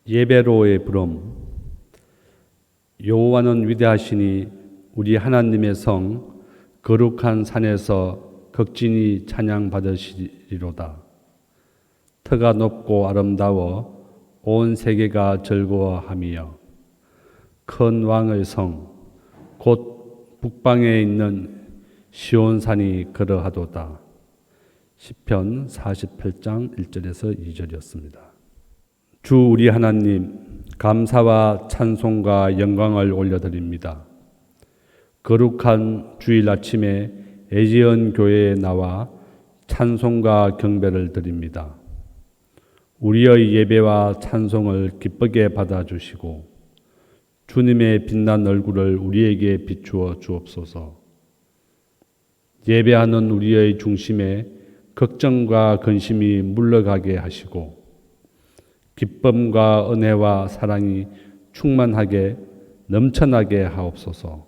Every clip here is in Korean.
예배로의 부름. 여호와는 위대하시니 우리 하나님의 성 거룩한 산에서 극진히 찬양 받으시리로다. 터가 높고 아름다워 온 세계가 즐거워하며 큰 왕의 성 곧 북방에 있는 시온산이 그러하도다. 시편 48장 1절에서 2절이었습니다. 주 우리 하나님, 감사와 찬송과 영광을 올려드립니다. 거룩한 주일 아침에 에지연 교회에 나와 찬송과 경배를 드립니다. 우리의 예배와 찬송을 기쁘게 받아주시고 주님의 빛난 얼굴을 우리에게 비추어 주옵소서. 예배하는 우리의 중심에 걱정과 근심이 물러가게 하시고 기쁨과 은혜와 사랑이 충만하게 넘쳐나게 하옵소서.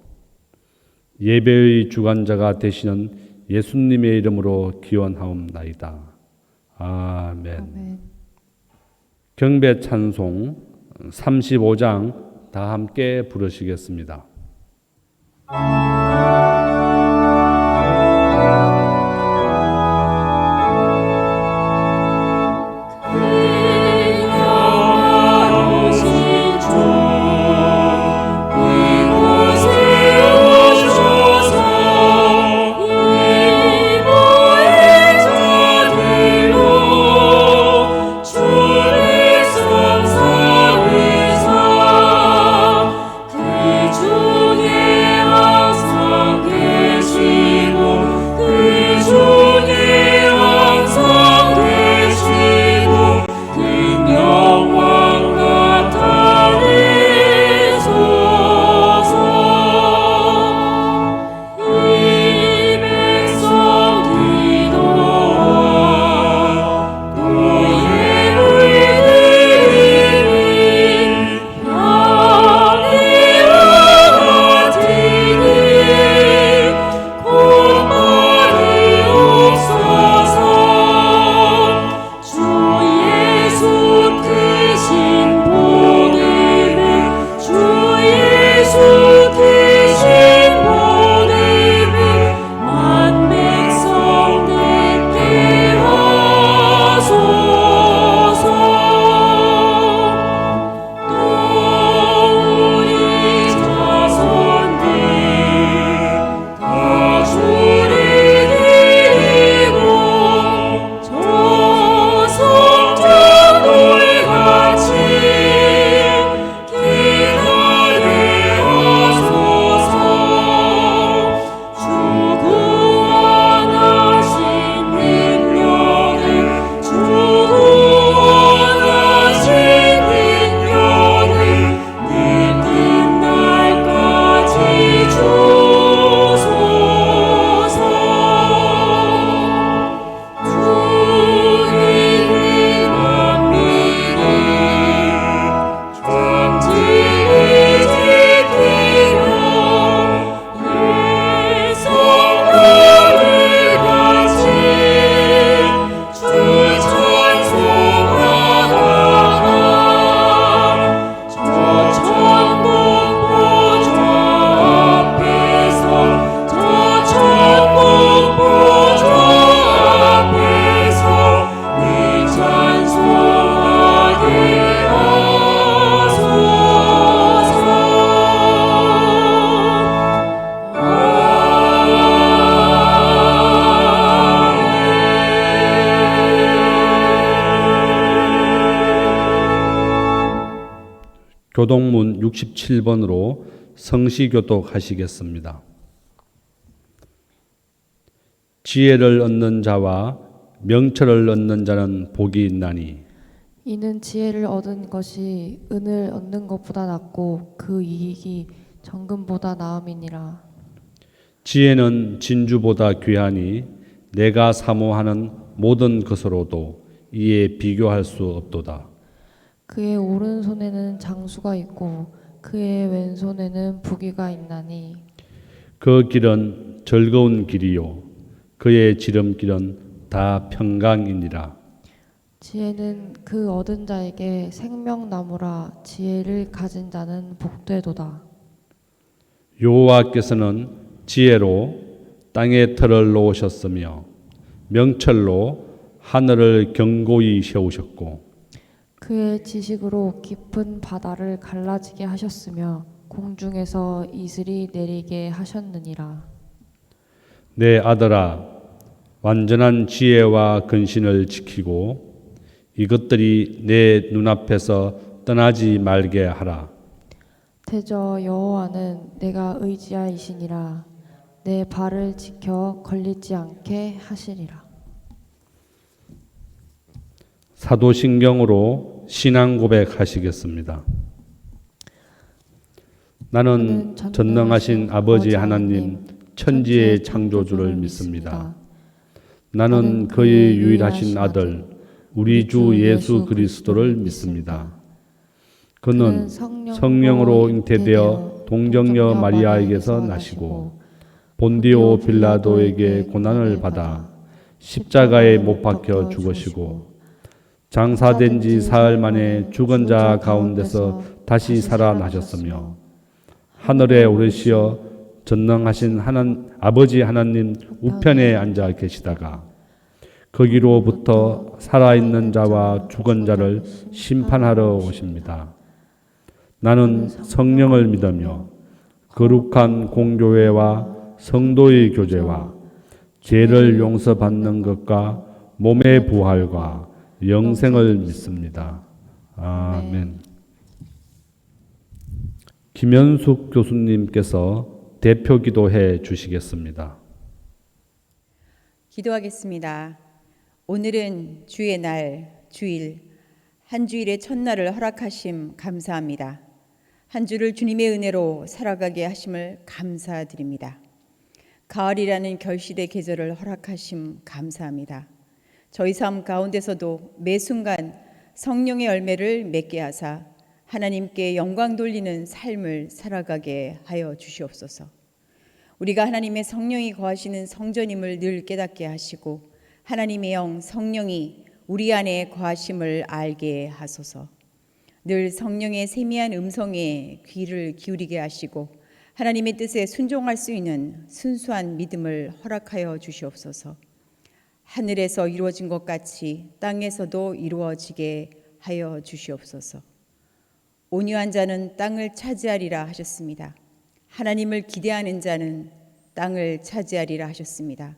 예배의 주관자가 되시는 예수님의 이름으로 기원하옵나이다. 아멘. 아멘. 경배 찬송 35장 다 함께 부르시겠습니다. 교동문 67번으로 성시교독 하시겠습니다. 지혜를 얻는 자와 명철을 얻는 자는 복이 있나니 이는 지혜를 얻은 것이 은을 얻는 것보다 낫고 그 이익이 정금보다 나음이니라. 지혜는 진주보다 귀하니 내가 사모하는 모든 것으로도 이에 비교할 수 없도다. 그의 오른손에는 장수가 있고 그의 왼손에는 부귀가 있나니 그 길은 즐거운 길이요 그의 지름길은 다 평강이니라. 지혜는 그 얻은 자에게 생명나무라. 지혜를 가진 자는 복되도다. 여호와께서는 지혜로 땅에 틀을 놓으셨으며 명철로 하늘을 견고히 세우셨고 그의 지식으로 깊은 바다를 갈라지게 하셨으며 공중에서 이슬이 내리게 하셨느니라. 내 아들아 완전한 지혜와 근신을 지키고 이것들이 내 눈앞에서 떠나지 말게 하라. 대저 여호와는 내가 의지하이시니라. 내 발을 지켜 걸리지 않게 하시리라. 사도신경으로 신앙 고백하시겠습니다. 나는 전능하신 아버지 하나님 천지의 창조주를 믿습니다. 나는 그의 유일하신 아들 우리 주 예수 그리스도를 믿습니다. 그는 성령으로 잉태되어 동정녀 마리아에게서 나시고 본디오 빌라도에게 고난을 받아 십자가에 못 박혀 죽으시고 장사된 지 사흘 만에 죽은 자 가운데서 다시 살아나셨으며 하늘에 오르시어 전능하신 아버지 하나님 우편에 앉아 계시다가 거기로부터 살아있는 자와 죽은 자를 심판하러 오십니다. 나는 성령을 믿으며 거룩한 공교회와 성도의 교제와 죄를 용서받는 것과 몸의 부활과 영생을 믿습니다. 아멘. 김현숙 교수님께서 대표 기도해 주시겠습니다. 기도하겠습니다. 오늘은 주의 날, 주일, 한 주일의 첫날을 허락하심 감사합니다. 한 주를 주님의 은혜로 살아가게 하심을 감사드립니다. 가을이라는 결실의 계절을 허락하심 감사합니다. 저희 삶 가운데서도 매 순간 성령의 열매를 맺게 하사 하나님께 영광 돌리는 삶을 살아가게 하여 주시옵소서. 우리가 하나님의 성령이 거하시는 성전임을 늘 깨닫게 하시고 하나님의 영 성령이 우리 안에 거하심을 알게 하소서. 늘 성령의 세미한 음성에 귀를 기울이게 하시고 하나님의 뜻에 순종할 수 있는 순수한 믿음을 허락하여 주시옵소서. 하늘에서 이루어진 것 같이 땅에서도 이루어지게 하여 주시옵소서. 온유한 자는 땅을 차지하리라 하셨습니다. 하나님을 기대하는 자는 땅을 차지하리라 하셨습니다.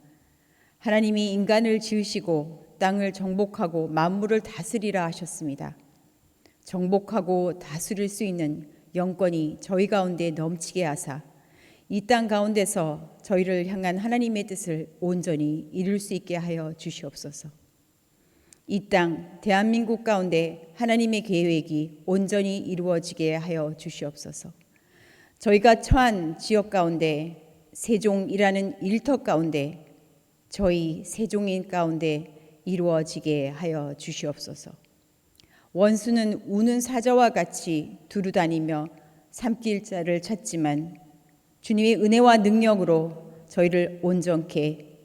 하나님이 인간을 지으시고 땅을 정복하고 만물을 다스리라 하셨습니다. 정복하고 다스릴 수 있는 영권이 저희 가운데 넘치게 하사 이 땅 가운데서 저희를 향한 하나님의 뜻을 온전히 이룰 수 있게 하여 주시옵소서. 이 땅 대한민국 가운데 하나님의 계획이 온전히 이루어지게 하여 주시옵소서. 저희가 처한 지역 가운데 세종이라는 일터 가운데 저희 세종인 가운데 이루어지게 하여 주시옵소서. 원수는 우는 사자와 같이 두루다니며 삼킬 자를 찾지만 주님의 은혜와 능력으로 저희를 온전케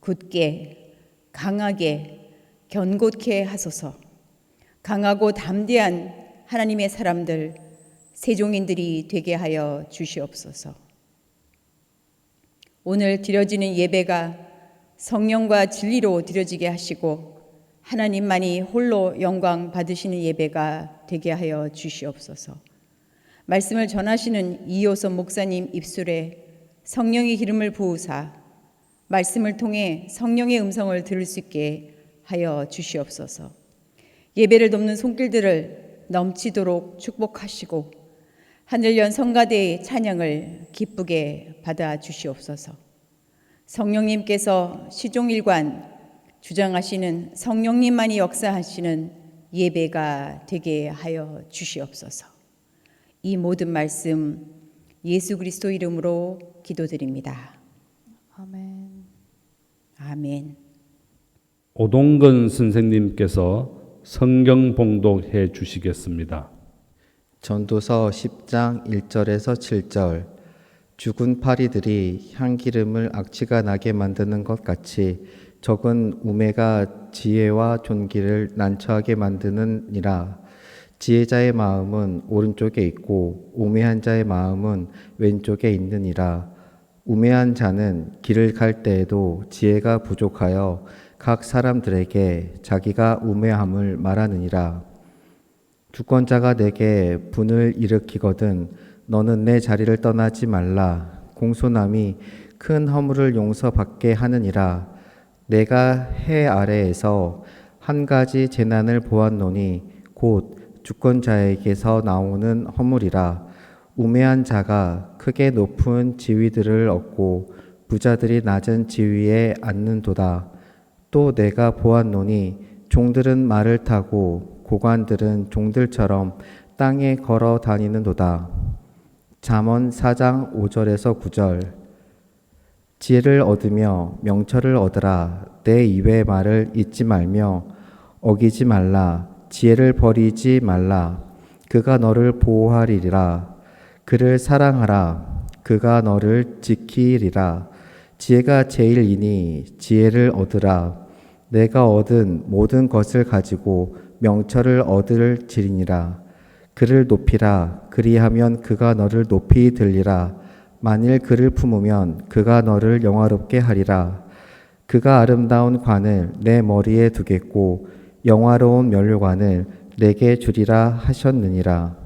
굳게 강하게 견고케 하소서. 강하고 담대한 하나님의 사람들 세종인들이 되게 하여 주시옵소서. 오늘 드려지는 예배가 성령과 진리로 드려지게 하시고 하나님만이 홀로 영광 받으시는 예배가 되게 하여 주시옵소서. 말씀을 전하시는 이효선 목사님 입술에 성령의 기름을 부으사 말씀을 통해 성령의 음성을 들을 수 있게 하여 주시옵소서. 예배를 돕는 손길들을 넘치도록 축복하시고 하늘 연 성가대의 찬양을 기쁘게 받아 주시옵소서. 성령님께서 시종일관 주장하시는 성령님만이 역사하시는 예배가 되게 하여 주시옵소서. 이 모든 말씀 예수 그리스도 이름으로 기도드립니다. 아멘. 아멘. 오동근 선생님께서 성경 봉독해 주시겠습니다. 전도서 10장 1절에서 7절. 죽은 파리들이 향기름을 악취가 나게 만드는 것 같이 적은 우매가 지혜와 존귀를 난처하게 만드느니라. 지혜자의 마음은 오른쪽에 있고 우매한 자의 마음은 왼쪽에 있느니라. 우매한 자는 길을 갈 때에도 지혜가 부족하여 각 사람들에게 자기가 우매함을 말하느니라. 주권자가 내게 분을 일으키거든 너는 내 자리를 떠나지 말라. 공손함이 큰 허물을 용서받게 하느니라. 내가 해 아래에서 한 가지 재난을 보았노니 곧 주권자에게서 나오는 허물이라. 우매한 자가 크게 높은 지위들을 얻고 부자들이 낮은 지위에 앉는도다. 또 내가 보았노니 종들은 말을 타고 고관들은 종들처럼 땅에 걸어 다니는도다. 잠언 4장 5절에서 9절. 지혜를 얻으며 명철을 얻으라. 내 입의 말을 잊지 말며 어기지 말라. 지혜를 버리지 말라. 그가 너를 보호하리라. 그를 사랑하라. 그가 너를 지키리라. 지혜가 제일이니 지혜를 얻으라. 내가 얻은 모든 것을 가지고 명철을 얻을지니라. 그를 높이라. 그리하면 그가 너를 높이 들리라. 만일 그를 품으면 그가 너를 영화롭게 하리라. 그가 아름다운 관을 내 머리에 두겠고 영화로운 면류관을 내게 주리라 하셨느니라.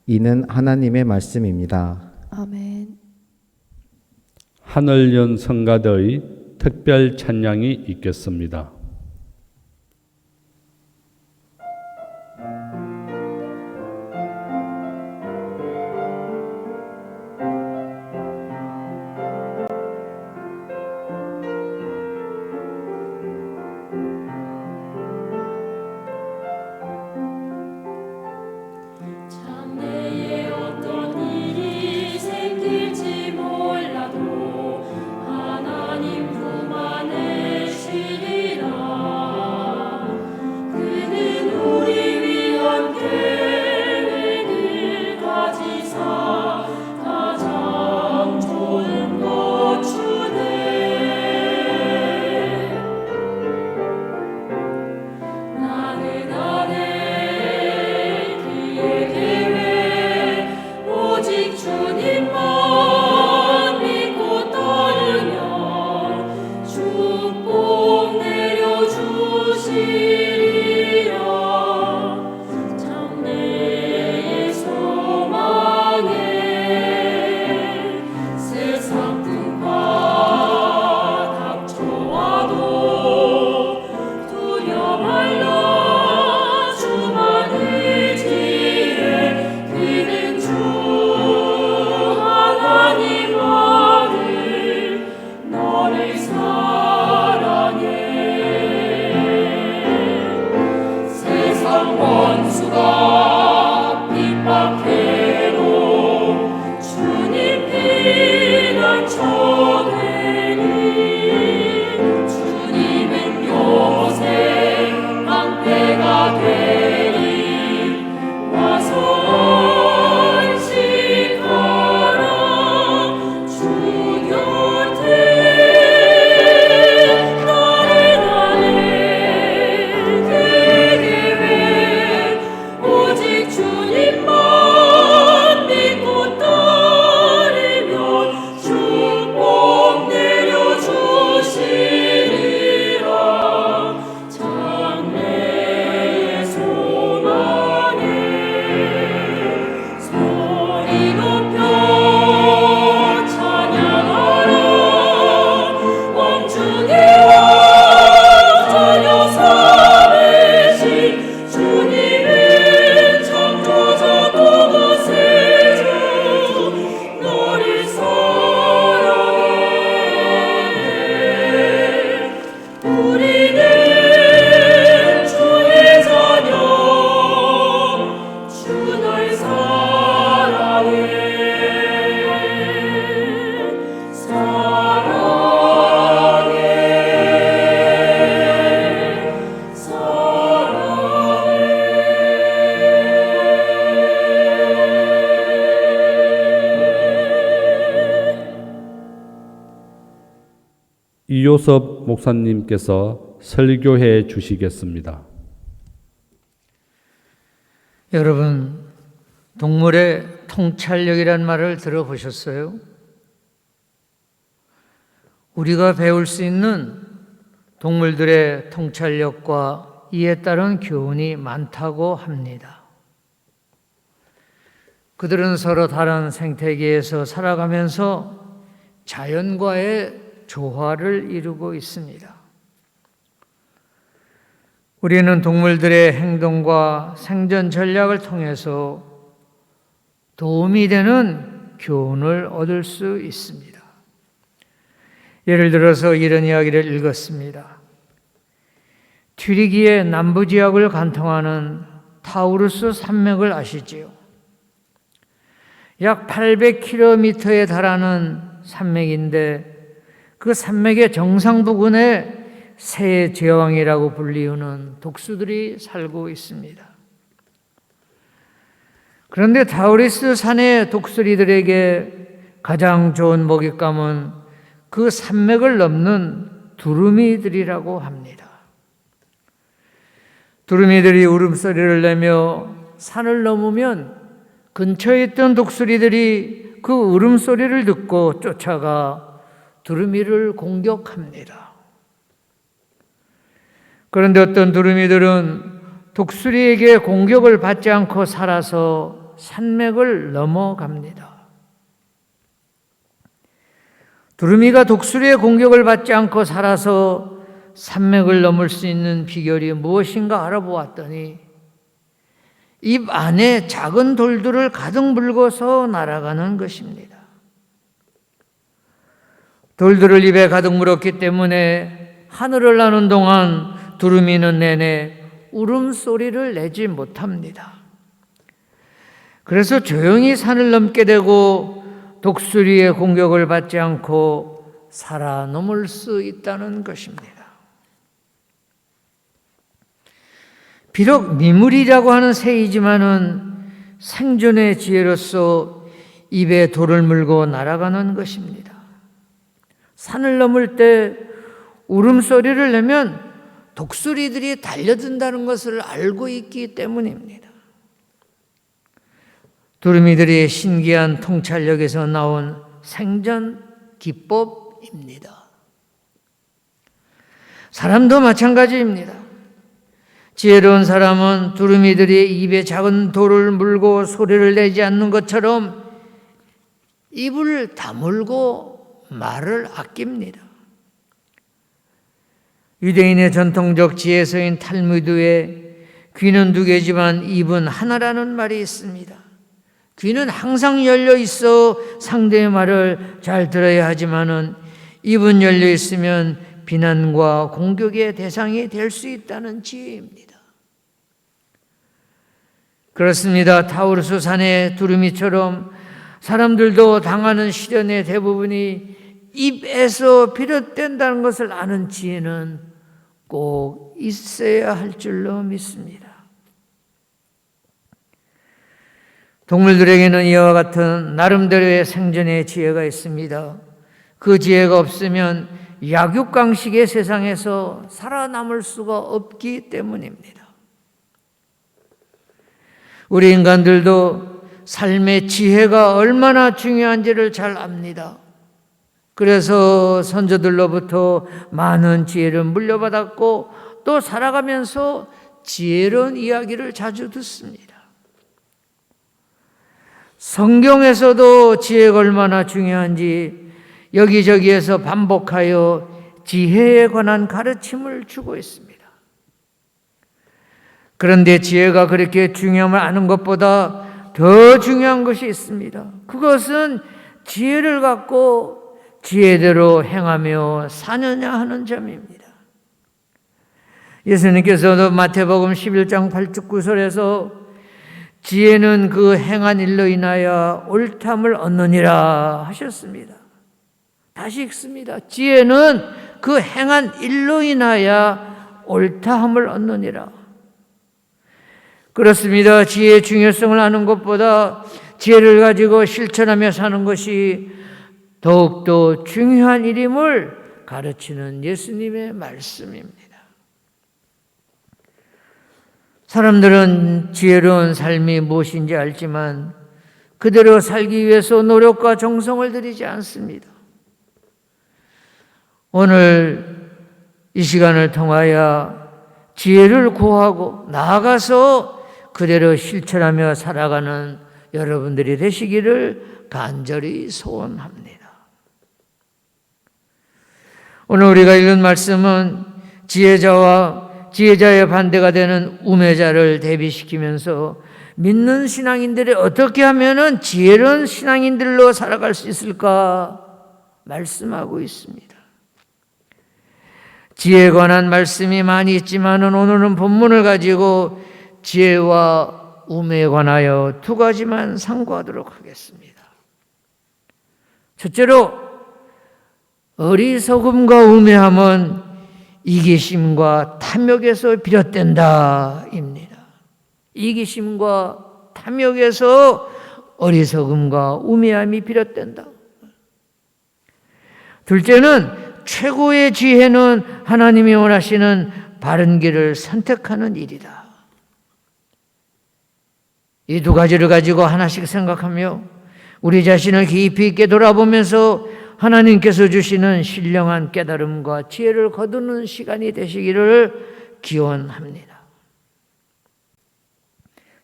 이는 하나님의 말씀입니다. 아멘. 하늘 연 성가대의 특별 찬양이 있겠습니다. 장래에 어떤 일이 생길지 몰라도 하나님 품 안에 쉬리라. 그는 우리 위한 계획을 가지사 가장 좋은 것 주네. 나는 안에 그의 계획 오직 주님만 믿고 따르면 축복 내려주시리라. 장래의 소망에 세상 풍파 닥쳐와도 두려 말라. 주만 의지해. 그는 주 하나님 아들 너를 사랑해. 세상 원수가 핍박해도 주님 피난처되니 주님은 요새 방패가 되니 와서 안식하라. 주 곁에 나는 안에 그의 계획 오직 이요섭 목사님께서 설교해 주시겠습니다. 여러분, 동물의 통찰력이란 말을 들어보셨어요? 우리가 배울 수 있는 동물들의 통찰력과 이에 따른 교훈이 많다고 합니다. 그들은 서로 다른 생태계에서 살아가면서 자연과의 조화를 이루고 있습니다. 우리는 동물들의 행동과 생존 전략을 통해서 도움이 되는 교훈을 얻을 수 있습니다. 예를 들어서 이런 이야기를 읽었습니다. 튀르키예 남부 지역을 관통하는 타우루스 산맥을 아시지요? 약 800km에 달하는 산맥인데 그 산맥의 정상 부근에 새 제왕이라고 불리우는 독수들이 살고 있습니다. 그런데 타우루스 산의 독수리들에게 가장 좋은 먹잇감은 그 산맥을 넘는 두루미들이라고 합니다. 두루미들이 울음소리를 내며 산을 넘으면 근처에 있던 독수리들이 그 울음소리를 듣고 쫓아가 두루미를 공격합니다. 그런데 어떤 두루미들은 독수리에게 공격을 받지 않고 살아서 산맥을 넘어갑니다. 두루미가 독수리의 공격을 받지 않고 살아서 산맥을 넘을 수 있는 비결이 무엇인가 알아보았더니 입 안에 작은 돌들을 가득 물고서 날아가는 것입니다. 돌들을 입에 가득 물었기 때문에 하늘을 나는 동안 두루미는 내내 울음소리를 내지 못합니다. 그래서 조용히 산을 넘게 되고 독수리의 공격을 받지 않고 살아넘을 수 있다는 것입니다. 비록 미물이라고 하는 새이지만은 생존의 지혜로서 입에 돌을 물고 날아가는 것입니다. 산을 넘을 때 울음소리를 내면 독수리들이 달려든다는 것을 알고 있기 때문입니다. 두루미들이 신기한 통찰력에서 나온 생존 기법입니다. 사람도 마찬가지입니다. 지혜로운 사람은 두루미들이 입에 작은 돌을 물고 소리를 내지 않는 것처럼 입을 다물고 말을 아낍니다. 유대인의 전통적 지혜서인 탈무드에 귀는 두 개지만 입은 하나라는 말이 있습니다. 귀는 항상 열려 있어 상대의 말을 잘 들어야 하지만은 입은 열려 있으면 비난과 공격의 대상이 될 수 있다는 지혜입니다. 그렇습니다. 타우루스 산의 두루미처럼 사람들도 당하는 시련의 대부분이 입에서 비롯된다는 것을 아는 지혜는 꼭 있어야 할 줄로 믿습니다. 동물들에게는 이와 같은 나름대로의 생존의 지혜가 있습니다. 그 지혜가 없으면 약육강식의 세상에서 살아남을 수가 없기 때문입니다. 우리 인간들도 삶의 지혜가 얼마나 중요한지를 잘 압니다. 그래서 선조들로부터 많은 지혜를 물려받았고 또 살아가면서 지혜로운 이야기를 자주 듣습니다. 성경에서도 지혜가 얼마나 중요한지 여기저기에서 반복하여 지혜에 관한 가르침을 주고 있습니다. 그런데 지혜가 그렇게 중요함을 아는 것보다 더 중요한 것이 있습니다. 그것은 지혜를 갖고 지혜대로 행하며 사느냐 하는 점입니다. 예수님께서도 마태복음 11장 8-9절에서 지혜는 그 행한 일로 인하여 옳담을 얻느니라 하셨습니다. 다시 읽습니다. 지혜는 그 행한 일로 인하여 옳다함을 얻느니라. 그렇습니다. 지혜의 중요성을 아는 것보다 지혜를 가지고 실천하며 사는 것이 더욱더 중요한 일임을 가르치는 예수님의 말씀입니다. 사람들은 지혜로운 삶이 무엇인지 알지만 그대로 살기 위해서 노력과 정성을 들이지 않습니다. 오늘 이 시간을 통하여 지혜를 구하고 나아가서 그대로 실천하며 살아가는 여러분들이 되시기를 간절히 소원합니다. 오늘 우리가 읽은 말씀은 지혜자와 지혜자의 반대가 되는 우매자를 대비시키면서 믿는 신앙인들이 어떻게 하면 지혜로운 신앙인들로 살아갈 수 있을까 말씀하고 있습니다. 지혜에 관한 말씀이 많이 있지만 오늘은 본문을 가지고 지혜와 우매에 관하여 두 가지만 상고하도록 하겠습니다. 첫째로 어리석음과 우매함은 이기심과 탐욕에서 비롯된다 입니다. 이기심과 탐욕에서 어리석음과 우매함이 비롯된다. 둘째는 최고의 지혜는 하나님이 원하시는 바른 길을 선택하는 일이다. 이 두 가지를 가지고 하나씩 생각하며 우리 자신을 깊이 있게 돌아보면서 하나님께서 주시는 신령한 깨달음과 지혜를 거두는 시간이 되시기를 기원합니다.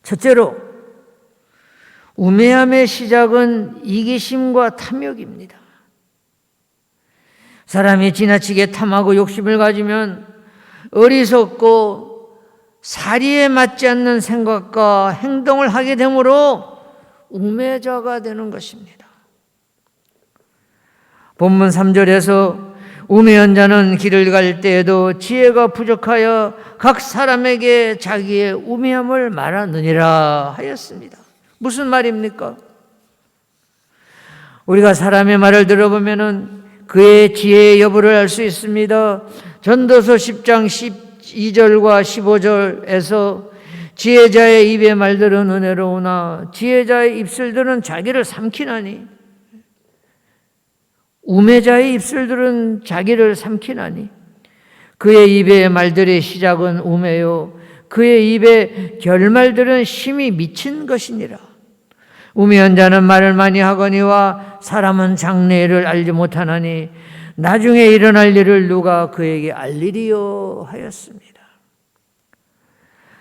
첫째로 우매함의 시작은 이기심과 탐욕입니다. 사람이 지나치게 탐하고 욕심을 가지면 어리석고 사리에 맞지 않는 생각과 행동을 하게 되므로 우매자가 되는 것입니다. 본문 3절에서 우매한 자는 길을 갈 때에도 지혜가 부족하여 각 사람에게 자기의 우매함을 말하느니라 하였습니다. 무슨 말입니까? 우리가 사람의 말을 들어보면은 그의 지혜의 여부를 알 수 있습니다. 전도서 10장 12절과 15절에서 지혜자의 입의 말들은 은혜로우나 지혜자의 입술들은 자기를 삼키나니 우매자의 입술들은 자기를 삼키나니 그의 입의 말들의 시작은 우매요 그의 입의 결말들은 심히 미친 것이니라. 우매한 자는 말을 많이 하거니와 사람은 장래를 알지 못하나니 나중에 일어날 일을 누가 그에게 알리리요 하였습니다.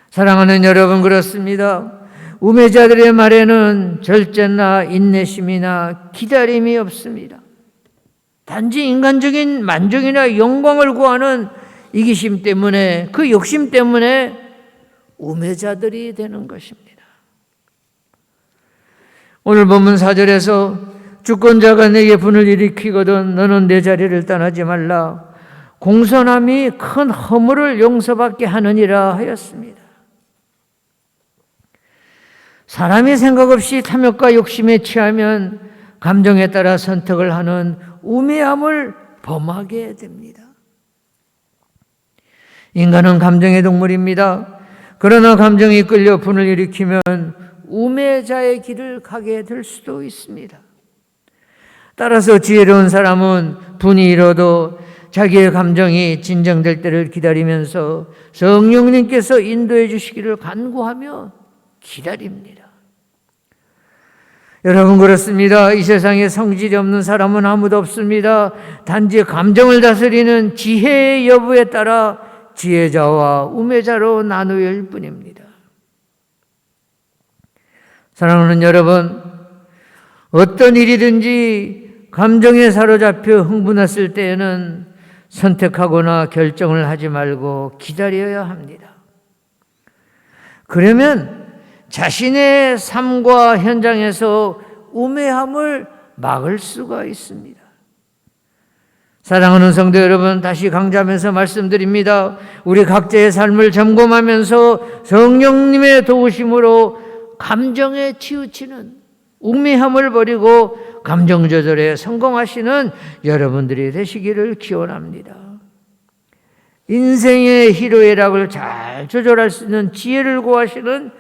사랑하는 여러분, 그렇습니다. 우매자들의 말에는 절제나 인내심이나 기다림이 없습니다. 단지 인간적인 만족이나 영광을 구하는 이기심 때문에, 그 욕심 때문에 우매자들이 되는 것입니다. 오늘 본문 4절에서 주권자가 내게 분을 일으키거든 너는 내 자리를 떠나지 말라. 공손함이 큰 허물을 용서받게 하느니라 하였습니다. 사람이 생각 없이 탐욕과 욕심에 취하면 감정에 따라 선택을 하는 우매함을 범하게 됩니다. 인간은 감정의 동물입니다. 그러나 감정이 끌려 분을 일으키면 우매자의 길을 가게 될 수도 있습니다. 따라서 지혜로운 사람은 분이 일어도 자기의 감정이 진정될 때를 기다리면서 성령님께서 인도해 주시기를 간구하며 기다립니다. 여러분, 그렇습니다. 이 세상에 성질이 없는 사람은 아무도 없습니다. 단지 감정을 다스리는 지혜의 여부에 따라 지혜자와 우매자로 나누어질 뿐입니다. 사랑하는 여러분, 어떤 일이든지 감정에 사로잡혀 흥분했을 때에는 선택하거나 결정을 하지 말고 기다려야 합니다. 그러면 자신의 삶과 현장에서 우매함을 막을 수가 있습니다. 사랑하는 성도 여러분, 다시 강조하면서 말씀드립니다. 우리 각자의 삶을 점검하면서 성령님의 도우심으로 감정에 치우치는 우매함을 버리고 감정 조절에 성공하시는 여러분들이 되시기를 기원합니다. 인생의 희로애락을 잘 조절할 수 있는 지혜를 구하시는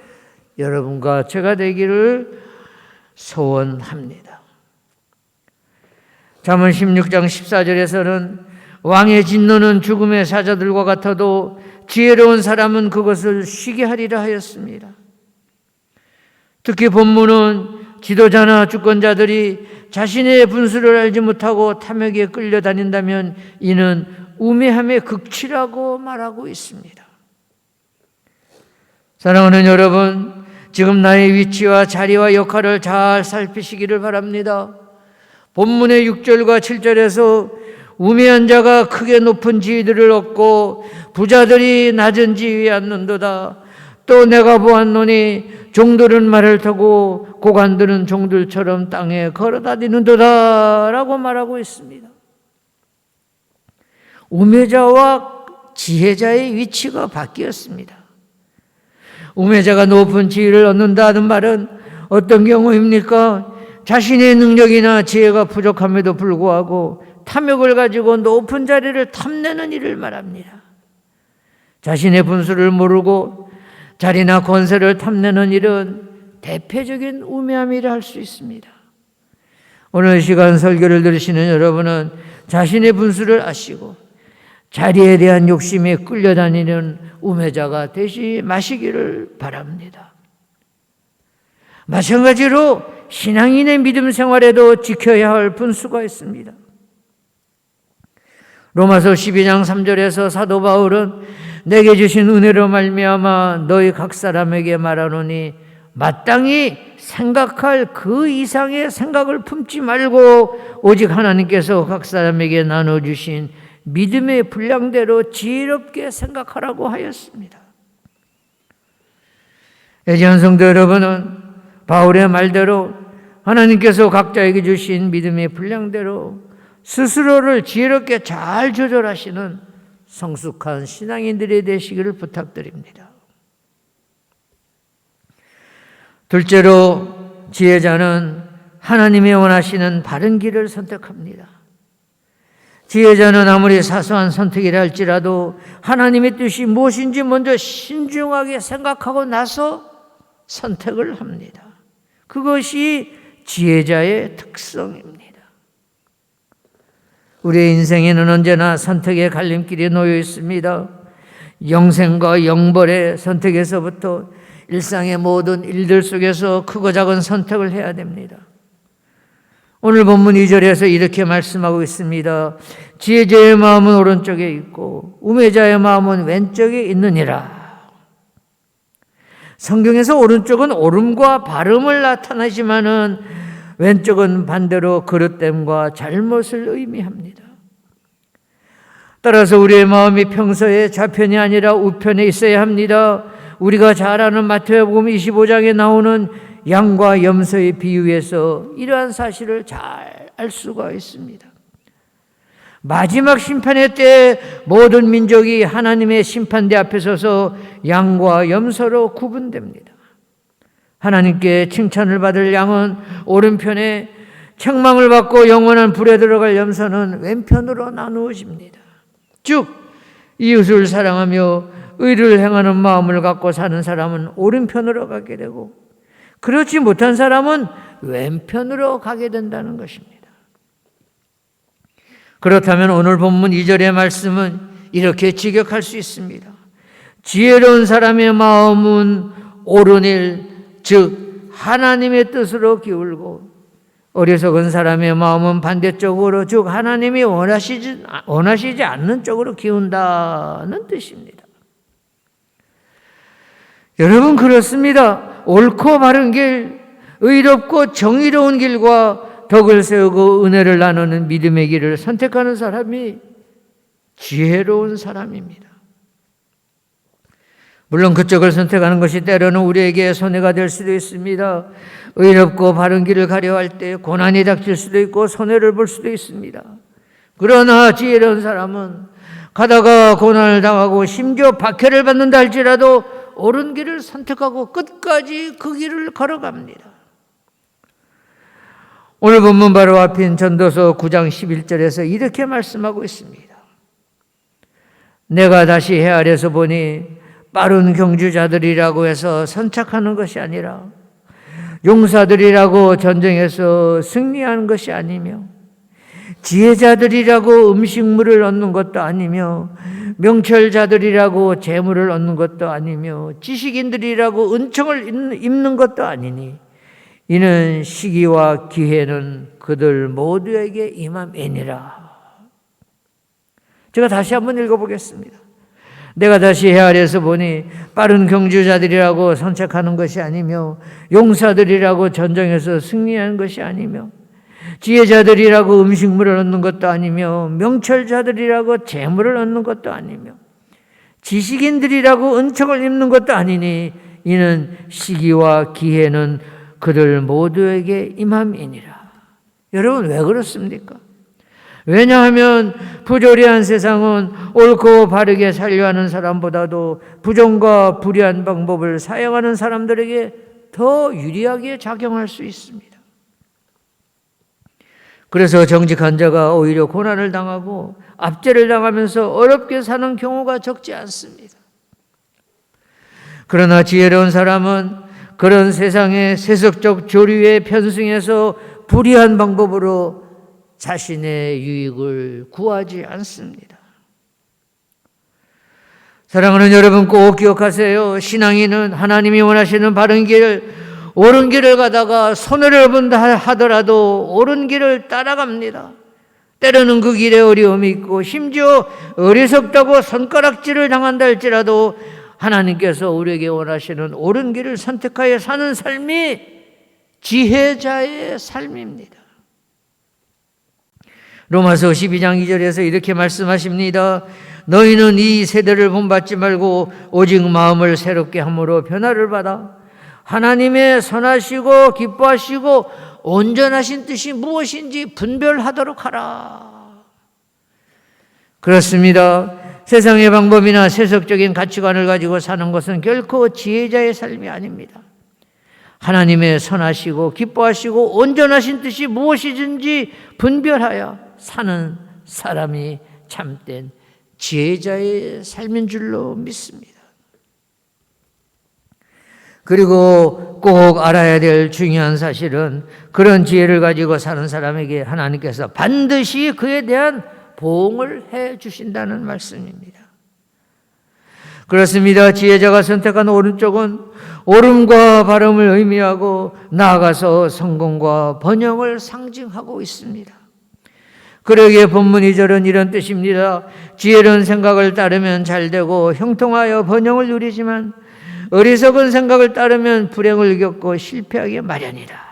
여러분과 제가 되기를 소원합니다. 잠언 16장 14절에서는 왕의 진노는 죽음의 사자들과 같아도 지혜로운 사람은 그것을 쉬게 하리라 하였습니다. 특히 본문은 지도자나 주권자들이 자신의 분수를 알지 못하고 탐욕에 끌려다닌다면 이는 우매함의 극치라고 말하고 있습니다. 사랑하는 여러분, 지금 나의 위치와 자리와 역할을 잘 살피시기를 바랍니다. 본문의 6절과 7절에서 우매한 자가 크게 높은 지위들을 얻고 부자들이 낮은 지위에 앉는도다. 또 내가 보았노니 종들은 말을 타고 고관들은 종들처럼 땅에 걸어다니는도다 라고 말하고 있습니다. 우매자와 지혜자의 위치가 바뀌었습니다. 우매자가 높은 지위를 얻는다는 말은 어떤 경우입니까? 자신의 능력이나 지혜가 부족함에도 불구하고 탐욕을 가지고 높은 자리를 탐내는 일을 말합니다. 자신의 분수를 모르고 자리나 권세를 탐내는 일은 대표적인 우매함이라 할 수 있습니다. 오늘 시간 설교를 들으시는 여러분은 자신의 분수를 아시고 자리에 대한 욕심에 끌려다니는 우매자가 되지 마시기를 바랍니다. 마찬가지로 신앙인의 믿음 생활에도 지켜야 할 분수가 있습니다. 로마서 12장 3절에서 사도 바울은 내게 주신 은혜로 말미암아 너희 각 사람에게 말하노니 마땅히 생각할 그 이상의 생각을 품지 말고 오직 하나님께서 각 사람에게 나눠주신 믿음의 분량대로 지혜롭게 생각하라고 하였습니다. 애지한 성도 여러분은 바울의 말대로 하나님께서 각자에게 주신 믿음의 분량대로 스스로를 지혜롭게 잘 조절하시는 성숙한 신앙인들이 되시기를 부탁드립니다. 둘째로 지혜자는 하나님이 원하시는 바른 길을 선택합니다. 지혜자는 아무리 사소한 선택이라 할지라도 하나님의 뜻이 무엇인지 먼저 신중하게 생각하고 나서 선택을 합니다. 그것이 지혜자의 특성입니다. 우리의 인생에는 언제나 선택의 갈림길이 놓여 있습니다. 영생과 영벌의 선택에서부터 일상의 모든 일들 속에서 크고 작은 선택을 해야 됩니다. 오늘 본문 2절에서 이렇게 말씀하고 있습니다. 지혜자의 마음은 오른쪽에 있고 우매자의 마음은 왼쪽에 있느니라. 성경에서 오른쪽은 옳음과 바름을 나타내지만은 왼쪽은 반대로 그릇됨과 잘못을 의미합니다. 따라서 우리의 마음이 평소에 좌편이 아니라 우편에 있어야 합니다. 우리가 잘 아는 마태복음 25장에 나오는 양과 염소의 비유에서 이러한 사실을 잘 알 수가 있습니다. 마지막 심판의 때 모든 민족이 하나님의 심판대 앞에 서서 양과 염소로 구분됩니다. 하나님께 칭찬을 받을 양은 오른편에, 책망을 받고 영원한 불에 들어갈 염소는 왼편으로 나누어집니다. 즉 이웃을 사랑하며 의를 행하는 마음을 갖고 사는 사람은 오른편으로 가게 되고 그렇지 못한 사람은 왼편으로 가게 된다는 것입니다. 그렇다면 오늘 본문 2절의 말씀은 이렇게 직역할 수 있습니다. 지혜로운 사람의 마음은 옳은 일, 즉 하나님의 뜻으로 기울고 어리석은 사람의 마음은 반대쪽으로, 즉 하나님이 원하시지 않는 쪽으로 기운다는 뜻입니다. 여러분, 그렇습니다. 옳고 바른 길, 의롭고 정의로운 길과 덕을 세우고 은혜를 나누는 믿음의 길을 선택하는 사람이 지혜로운 사람입니다. 물론 그쪽을 선택하는 것이 때로는 우리에게 손해가 될 수도 있습니다. 의롭고 바른 길을 가려 할 때 고난이 닥칠 수도 있고 손해를 볼 수도 있습니다. 그러나 지혜로운 사람은 가다가 고난을 당하고 심지어 박해를 받는다 할지라도 옳은 길을 선택하고 끝까지 그 길을 걸어갑니다. 오늘 본문 바로 앞인 전도서 9장 11절에서 이렇게 말씀하고 있습니다. 내가 다시 헤아려서 보니 빠른 경주자들이라고 해서 선착하는 것이 아니라 용사들이라고 전쟁에서 승리하는 것이 아니며 지혜자들이라고 음식물을 얻는 것도 아니며 명철자들이라고 재물을 얻는 것도 아니며 지식인들이라고 은총을 입는 것도 아니니 이는 시기와 기회는 그들 모두에게 임함이니라. 제가 다시 한번 읽어보겠습니다. 내가 다시 헤아려서 보니 빠른 경주자들이라고 선책하는 것이 아니며 용사들이라고 전쟁에서 승리하는 것이 아니며 지혜자들이라고 음식물을 얻는 것도 아니며 명철자들이라고 재물을 얻는 것도 아니며 지식인들이라고 은총을 입는 것도 아니니 이는 시기와 기회는 그들 모두에게 임함이니라. 여러분 왜 그렇습니까? 왜냐하면 부조리한 세상은 옳고 바르게 살려 하는 사람보다도 부정과 불의한 방법을 사용하는 사람들에게 더 유리하게 작용할 수 있습니다. 그래서 정직한 자가 오히려 고난을 당하고 압제를 당하면서 어렵게 사는 경우가 적지 않습니다. 그러나 지혜로운 사람은 그런 세상의 세속적 조류에 편승해서 불의한 방법으로 자신의 유익을 구하지 않습니다. 사랑하는 여러분, 꼭 기억하세요. 신앙인은 하나님이 원하시는 바른 길, 옳은 길을 가다가 손해를 본다 하더라도 옳은 길을 따라갑니다. 때로는 그 길에 어려움이 있고 심지어 어리석다고 손가락질을 당한다 할지라도 하나님께서 우리에게 원하시는 옳은 길을 선택하여 사는 삶이 지혜자의 삶입니다. 로마서 12장 2절에서 이렇게 말씀하십니다. 너희는 이 세대를 본받지 말고 오직 마음을 새롭게 함으로 변화를 받아 하나님의 선하시고 기뻐하시고 온전하신 뜻이 무엇인지 분별하도록 하라. 그렇습니다. 세상의 방법이나 세속적인 가치관을 가지고 사는 것은 결코 지혜자의 삶이 아닙니다. 하나님의 선하시고 기뻐하시고 온전하신 뜻이 무엇이든지 분별하여 사는 사람이 참된 지혜자의 삶인 줄로 믿습니다. 그리고 꼭 알아야 될 중요한 사실은 그런 지혜를 가지고 사는 사람에게 하나님께서 반드시 그에 대한 보응을 해 주신다는 말씀입니다. 그렇습니다. 지혜자가 선택한 오른쪽은 옳음과 바름을 의미하고 나아가서 성공과 번영을 상징하고 있습니다. 그러기에 본문 2절은 이런 뜻입니다. 지혜로운 생각을 따르면 잘되고 형통하여 번영을 누리지만 어리석은 생각을 따르면 불행을 겪고 실패하기 마련이라.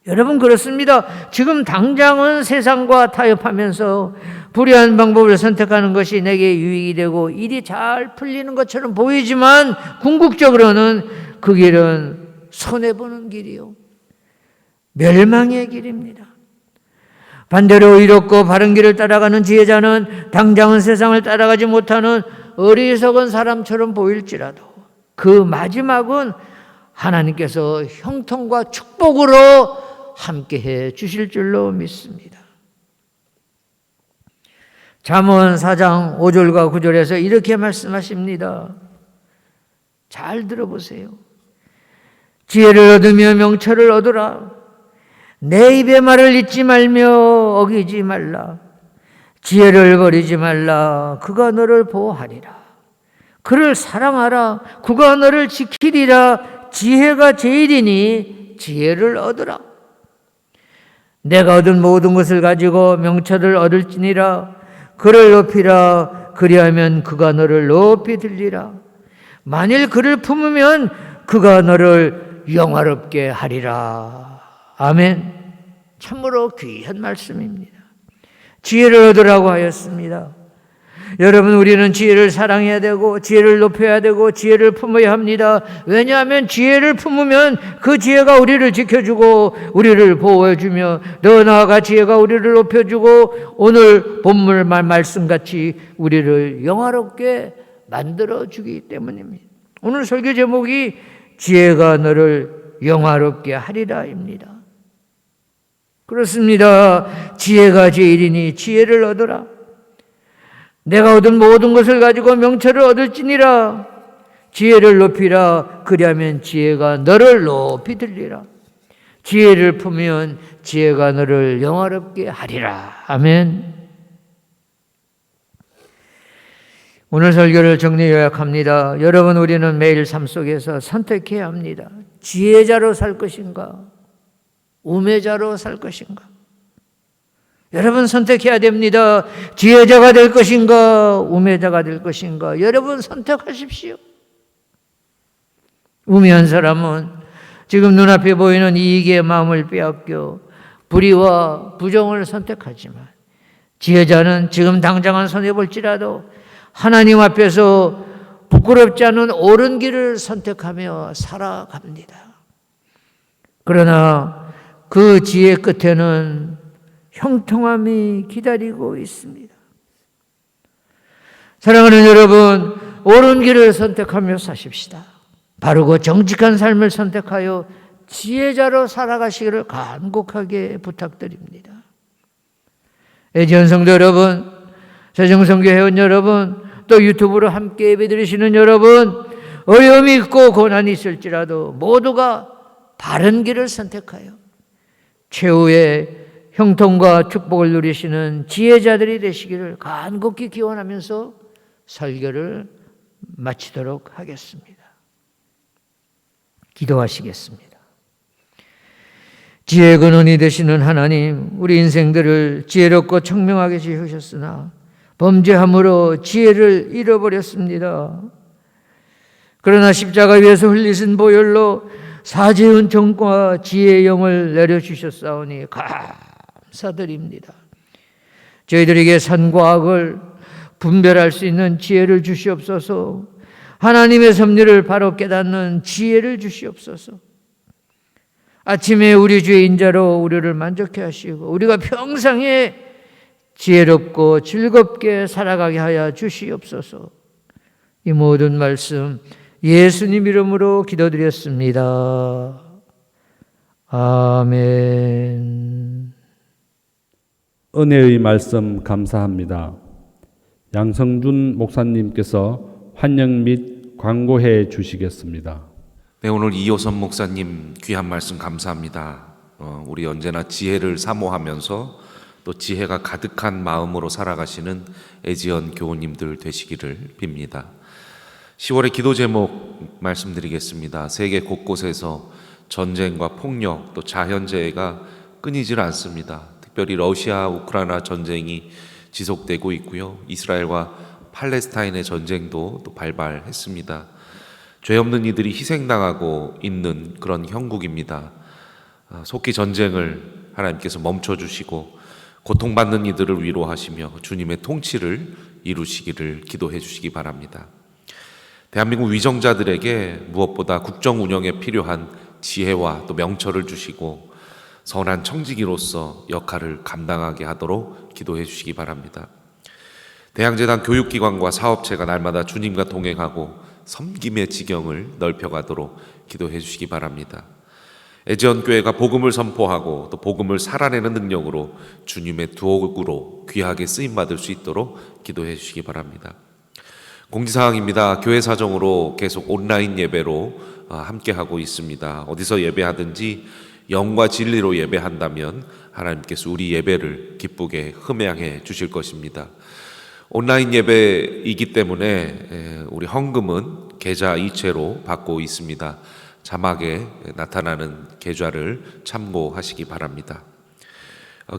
여러분 그렇습니다. 지금 당장은 세상과 타협하면서 불의한 방법을 선택하는 것이 내게 유익이 되고 일이 잘 풀리는 것처럼 보이지만 궁극적으로는 그 길은 손해보는 길이요, 멸망의 길입니다. 반대로 의롭고 바른 길을 따라가는 지혜자는 당장은 세상을 따라가지 못하는 어리석은 사람처럼 보일지라도 그 마지막은 하나님께서 형통과 축복으로 함께해 주실 줄로 믿습니다. 잠언 4장 5절과 9절에서 이렇게 말씀하십니다. 잘 들어보세요. 지혜를 얻으며 명철을 얻으라. 내 입의 말을 잊지 말며 어기지 말라. 지혜를 버리지 말라. 그가 너를 보호하리라. 그를 사랑하라. 그가 너를 지키리라. 지혜가 제일이니 지혜를 얻으라. 내가 얻은 모든 것을 가지고 명철을 얻을지니라. 그를 높이라. 그리하면 그가 너를 높이 들리라. 만일 그를 품으면 그가 너를 영화롭게 하리라. 아멘. 참으로 귀한 말씀입니다. 지혜를 얻으라고 하였습니다. 여러분, 우리는 지혜를 사랑해야 되고 지혜를 높여야 되고 지혜를 품어야 합니다. 왜냐하면 지혜를 품으면 그 지혜가 우리를 지켜주고 우리를 보호해주며 더 나아가 지혜가 우리를 높여주고 오늘 본문 말씀같이 우리를 영화롭게 만들어주기 때문입니다. 오늘 설교 제목이 지혜가 너를 영화롭게 하리라입니다. 그렇습니다. 지혜가 제일이니 지혜를 얻으라. 내가 얻은 모든 것을 가지고 명철을 얻을지니라. 지혜를 높이라. 그리하면 지혜가 너를 높이 들리라. 지혜를 품으면 지혜가 너를 영화롭게 하리라. 아멘. 오늘 설교를 정리 요약합니다. 여러분, 우리는 매일 삶 속에서 선택해야 합니다. 지혜자로 살 것인가, 우매자로 살 것인가. 여러분 선택해야 됩니다. 지혜자가 될 것인가, 우매자가 될 것인가. 여러분 선택하십시오. 우매한 사람은 지금 눈앞에 보이는 이익의 마음을 빼앗겨 불의와 부정을 선택하지만, 지혜자는 지금 당장은 손해볼지라도 하나님 앞에서 부끄럽지 않은 옳은 길을 선택하며 살아갑니다. 그러나 그 지혜 끝에는 형통함이 기다리고 있습니다. 사랑하는 여러분, 옳은 길을 선택하며 사십시다. 바르고 정직한 삶을 선택하여 지혜자로 살아가시기를 간곡하게 부탁드립니다. 애지연 성도 여러분, 세정성교 회원 여러분, 또 유튜브로 함께 예배드리시는 여러분, 어려움이 있고 고난이 있을지라도 모두가 바른 길을 선택하여 최후의 형통과 축복을 누리시는 지혜자들이 되시기를 간곡히 기원하면서 설교를 마치도록 하겠습니다. 기도하시겠습니다. 지혜의 근원이 되시는 하나님, 우리 인생들을 지혜롭고 청명하게 지으셨으나 범죄함으로 지혜를 잃어버렸습니다. 그러나 십자가 위에서 흘리신 보혈로 사죄의 은총과 지혜의 영을 내려주셨사오니 감사드립니다. 저희들에게 선과 악을 분별할 수 있는 지혜를 주시옵소서. 하나님의 섭리를 바로 깨닫는 지혜를 주시옵소서. 아침에 우리 주의 인자로 우리를 만족해 하시고 우리가 평생에 지혜롭고 즐겁게 살아가게 하여 주시옵소서. 이 모든 말씀 예수님 이름으로 기도드렸습니다. 아멘. 은혜의 말씀 감사합니다. 양성준 목사님께서 환영 및 광고해 주시겠습니다. 네, 오늘 이호선 목사님 귀한 말씀 감사합니다. 우리 언제나 지혜를 사모하면서 또 지혜가 가득한 마음으로 살아가시는 애지연 교우님들 되시기를 빕니다. 10월의 기도 제목 말씀드리겠습니다. 세계 곳곳에서 전쟁과 폭력 또 자연재해가 끊이질 않습니다. 특별히 러시아 우크라이나 전쟁이 지속되고 있고요. 이스라엘과 팔레스타인의 전쟁도 또 발발했습니다. 죄 없는 이들이 희생당하고 있는 그런 형국입니다. 속히 전쟁을 하나님께서 멈춰주시고 고통받는 이들을 위로하시며 주님의 통치를 이루시기를 기도해 주시기 바랍니다. 대한민국 위정자들에게 무엇보다 국정 운영에 필요한 지혜와 또 명철을 주시고 선한 청지기로서 역할을 감당하게 하도록 기도해 주시기 바랍니다. 대양재단 교육기관과 사업체가 날마다 주님과 동행하고 섬김의 지경을 넓혀가도록 기도해 주시기 바랍니다. 애지연교회가 복음을 선포하고 또 복음을 살아내는 능력으로 주님의 도구로 귀하게 쓰임받을 수 있도록 기도해 주시기 바랍니다. 공지사항입니다. 교회 사정으로 계속 온라인 예배로 함께하고 있습니다. 어디서 예배하든지 영과 진리로 예배한다면 하나님께서 우리 예배를 기쁘게 흠양해 주실 것입니다. 온라인 예배이기 때문에 우리 헌금은 계좌 이체로 받고 있습니다. 자막에 나타나는 계좌를 참고하시기 바랍니다.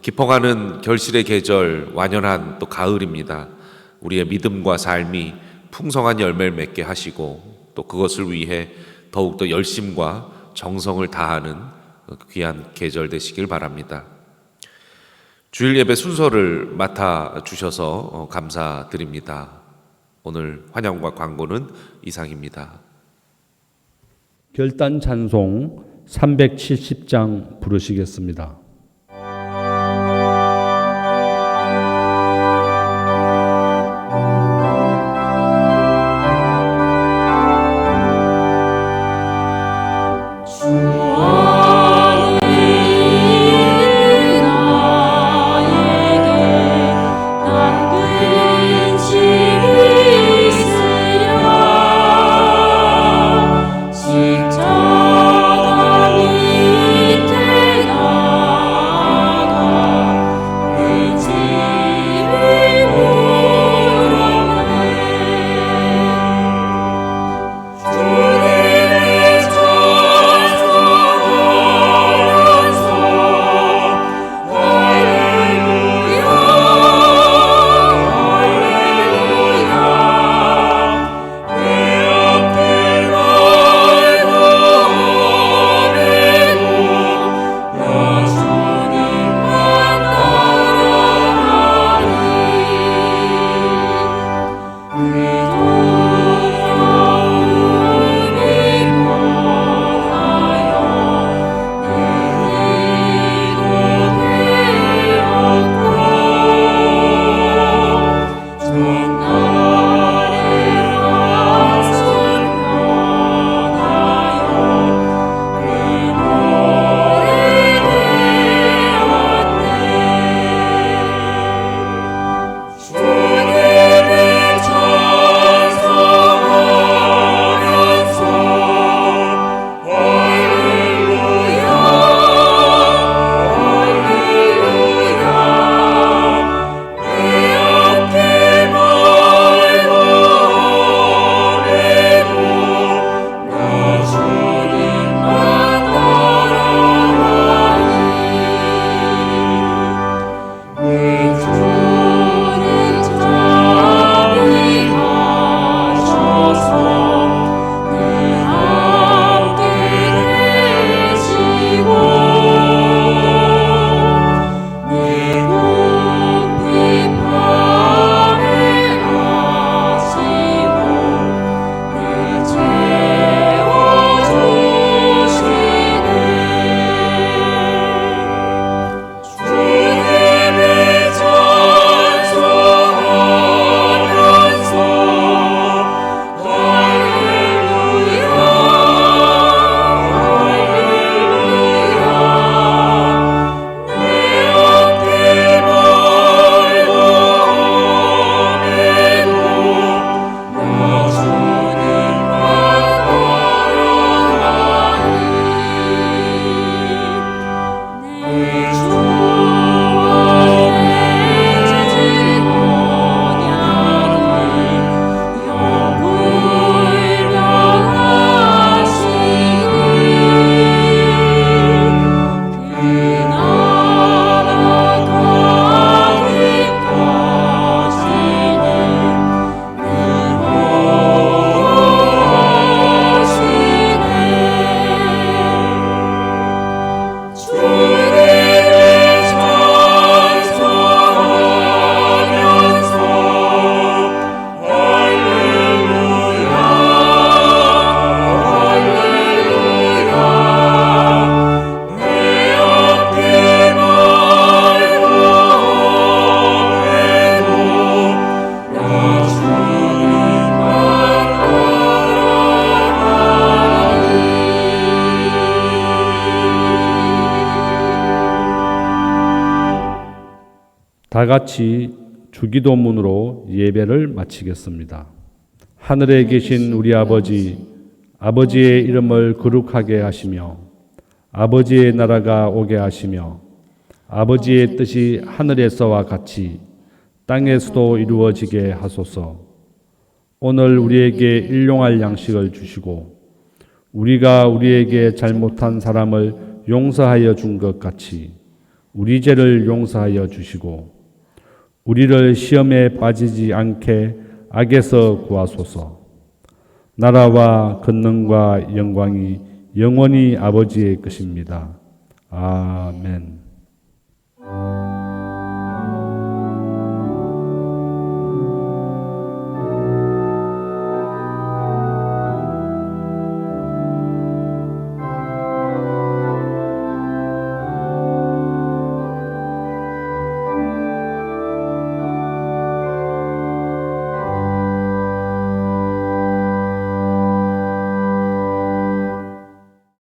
깊어가는 결실의 계절, 완연한 또 가을입니다. 우리의 믿음과 삶이 풍성한 열매를 맺게 하시고 또 그것을 위해 더욱더 열심과 정성을 다하는 귀한 계절 되시길 바랍니다. 주일 예배 순서를 맡아주셔서 감사드립니다. 오늘 환영과 광고는 이상입니다. 결단 찬송 370장 부르시겠습니다. 십자가 밑에 다 같이 주기도문으로 예배를 마치겠습니다. 하늘에 계신 우리 아버지, 아버지의 이름을 거룩하게 하시며 아버지의 나라가 오게 하시며 아버지의 뜻이 하늘에서와 같이 땅에서도 이루어지게 하소서. 오늘 우리에게 일용할 양식을 주시고 우리가 우리에게 잘못한 사람을 용서하여 준 것 같이 우리 죄를 용서하여 주시고 우리를 시험에 빠지지 않게 악에서 구하소서. 나라와 권능과 영광이 영원히 아버지의 것입니다. 아멘.